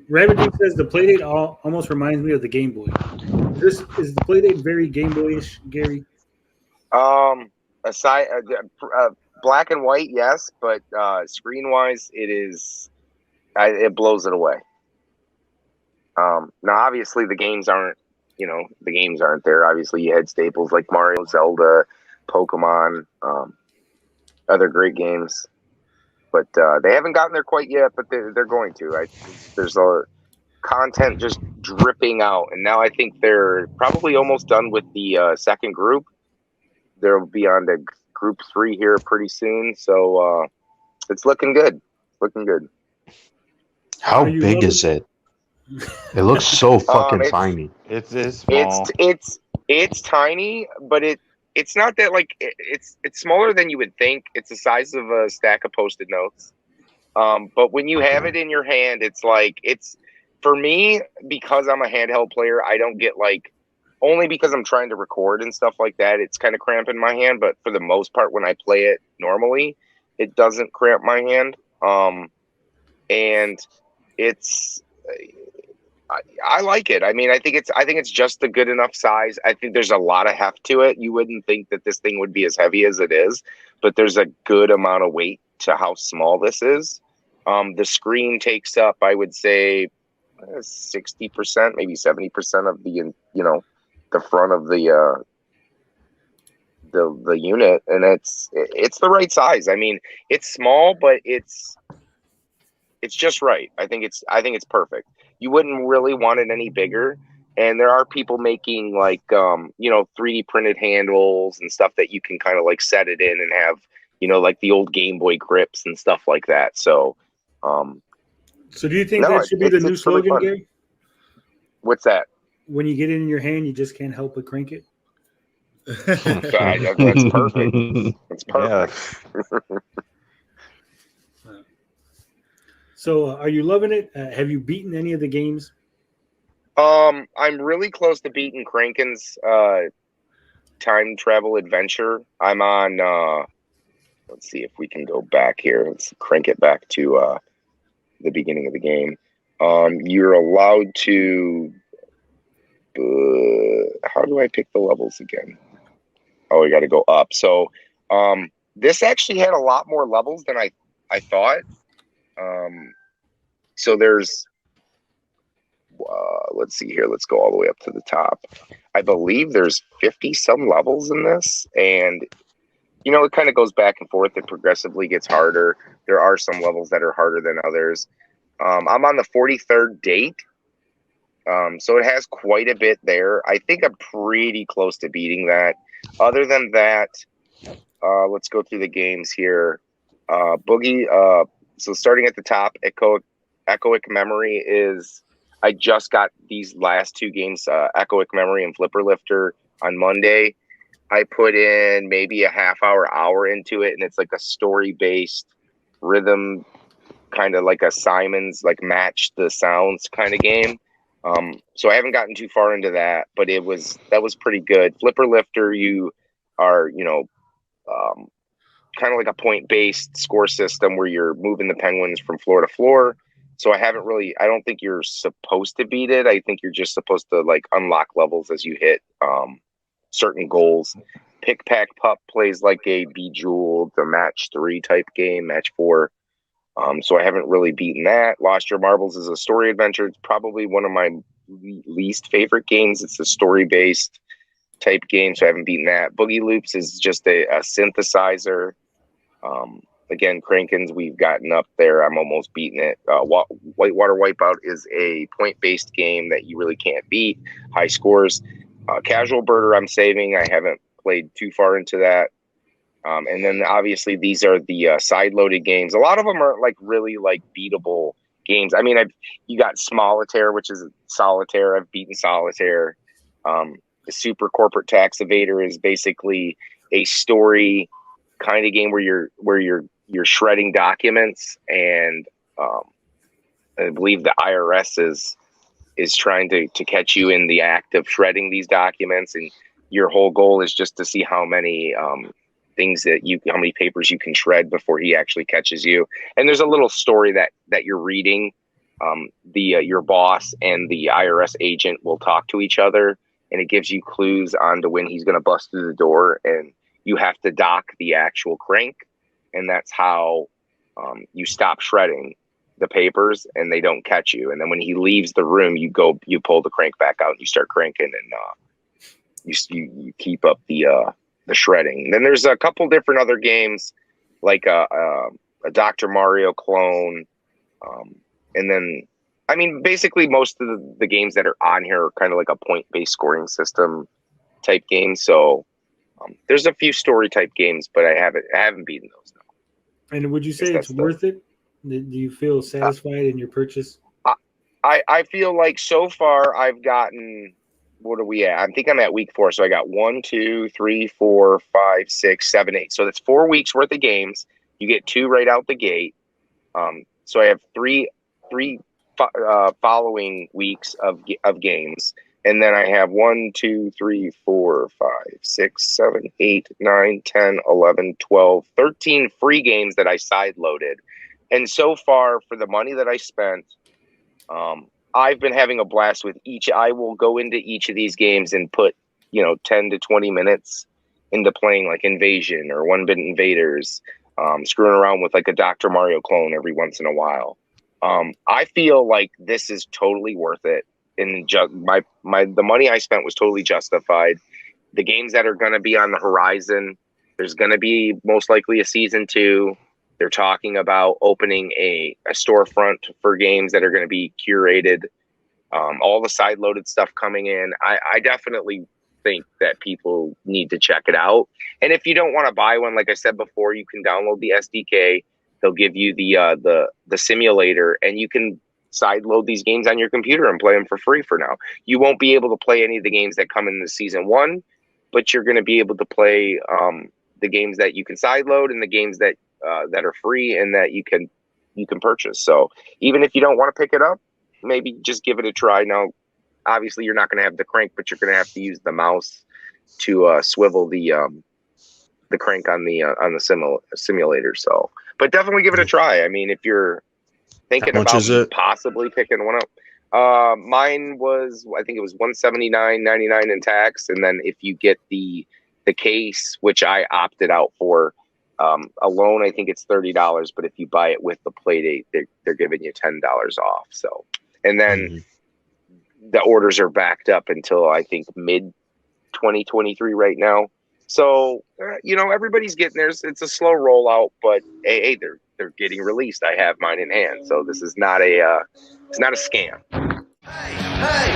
Rabbit Dude says the Playdate almost reminds me of the Game Boy. Is the Playdate very Game Boyish, Gary? Um, aside black and white, yes, but screen wise, it blows it away. Now obviously the games aren't there. Obviously, you had staples like Mario, Zelda, Pokemon, other great games, but they haven't gotten there quite yet. But they're going to. There's a content just dripping out, and now I think they're probably almost done with the second group. They'll be on to group 3 here pretty soon, so it's looking good. Looking good. How big is it? It looks so fucking tiny. It's small. It's tiny, but it's not that like it's smaller than you would think. It's the size of a stack of Post-it notes. But when you have it in your hand, it's like for me, because I'm a handheld player, I don't get like, only because I'm trying to record and stuff like that, it's kind of cramping my hand. But for the most part, when I play it normally, it doesn't cramp my hand. And it's, I like it. I mean, I think it's just a good enough size. I think there's a lot of heft to it. You wouldn't think that this thing would be as heavy as it is, but there's a good amount of weight to how small this is. The screen takes up, I would say, 60%, maybe 70% of the the front of the unit, and it's the right size. I mean, it's small, but it's just right. I think it's perfect. You wouldn't really want it any bigger. And there are people making like 3D printed handles and stuff that you can kind of like set it in and have like the old Game Boy grips and stuff like that. So do you think that should be the new slogan, really, Gary? What's that? When you get it in your hand, you just can't help but crank it. That's perfect. That's perfect. So, are you loving it? Have you beaten any of the games? I'm really close to beating Kranken's time travel adventure. I'm on. Let's see if we can go back here. Let's crank it back to the beginning of the game. You're allowed to. How do I pick the levels again? Oh, we got to go up. So, this actually had a lot more levels than I thought. So there's, let's see here. Let's go all the way up to the top. I believe there's 50 some levels in this, and it kind of goes back and forth. It progressively gets harder. There are some levels that are harder than others. I'm on the 43rd date. So it has quite a bit there. I think I'm pretty close to beating that. Other than that, let's go through the games here. Boogie, so starting at the top, Echoic Memory is, I just got these last 2 games, Echoic Memory and Flipper Lifter on Monday. I put in maybe a half hour into it, and it's like a story-based rhythm, kind of like a Simon's, like match the sounds kind of game. So I haven't gotten too far into that, but that was pretty good. Flipper Lifter, you are, kind of like a point-based score system where you're moving the penguins from floor to floor. So I don't think you're supposed to beat it. I think you're just supposed to like unlock levels as you hit certain goals. Pick Pack Pup plays like a Bejeweled, the match 3 type game, match 4. So I haven't really beaten that. Lost Your Marbles is a story adventure. It's probably one of my least favorite games. It's a story-based type game, so I haven't beaten that. Boogie Loops is just a synthesizer. Again, Kranken's, we've gotten up there. I'm almost beating it. Whitewater Wipeout is a point-based game that you really can't beat. High scores. Casual Birder, I'm saving. I haven't played too far into that. And then obviously these are the side-loaded games. A lot of them are like really like beatable games. I mean, you got Smolitaire, which is Solitaire. I've beaten Solitaire. The Super Corporate Tax Evader is basically a story kind of game where you're shredding documents, and I believe the IRS is trying to catch you in the act of shredding these documents, and your whole goal is just to see how many how many papers you can shred before he actually catches you. And there's a little story that you're reading your boss and the IRS agent will talk to each other, and it gives you clues onto when he's going to bust through the door, and you have to dock the actual crank, and that's how you stop shredding the papers and they don't catch you. And then when he leaves the room, you pull the crank back out and you start cranking, and you keep up the shredding. And then there's a couple different other games like a Dr. Mario clone. And then, I mean, basically most of the games that are on here are kind of like a point-based scoring system type game. So there's a few story type games, but I haven't beaten those. No. And would you say it's worth it? Do you feel satisfied in your purchase? I feel like so far I've gotten, what are we at? I think I'm at week 4. So I got 1, 2, 3, 4, 5, 6, 7, 8. So that's 4 weeks worth of games. You get 2 right out the gate. So I have three following weeks of games. And then I have 1, 2, 3, 4, 5, 6, 7, 8, 9, 10, 11, 12, 13 free games that I side loaded. And so far, for the money that I spent, I've been having a blast with each. I will go into each of these games and put, 10 to 20 minutes into playing like Invasion or 1-Bit Invaders, screwing around with like a Dr. Mario clone every once in a while. I feel like this is totally worth it. And the money I spent was totally justified. The games that are going to be on the horizon, there's going to be most likely a season 2. They're talking about opening a storefront for games that are going to be curated. All the side loaded stuff coming in. I definitely think that people need to check it out. And if you don't want to buy one, like I said before, you can download the SDK. They'll give you the simulator, and you can side load these games on your computer and play them for free for now. You won't be able to play any of the games that come in the season 1, but you're going to be able to play the games that you can side load and the games that are free and that you can purchase. So even if you don't want to pick it up, maybe just give it a try. Now, obviously, you're not going to have the crank, but you're going to have to use the mouse to swivel the crank on the simulator. So, but definitely give it a try. I mean, if you're thinking about possibly picking one up, mine was, I think it was $179.99 in tax, and then if you get the case, which I opted out for, alone, I think it's $30. But if you buy it with the Playdate, they're giving you $10 off. So, and then the orders are backed up until I think mid 2023 right now. So everybody's getting theirs. It's a slow rollout, but hey, they're getting released. I have mine in hand, so this is not a scam. Hey,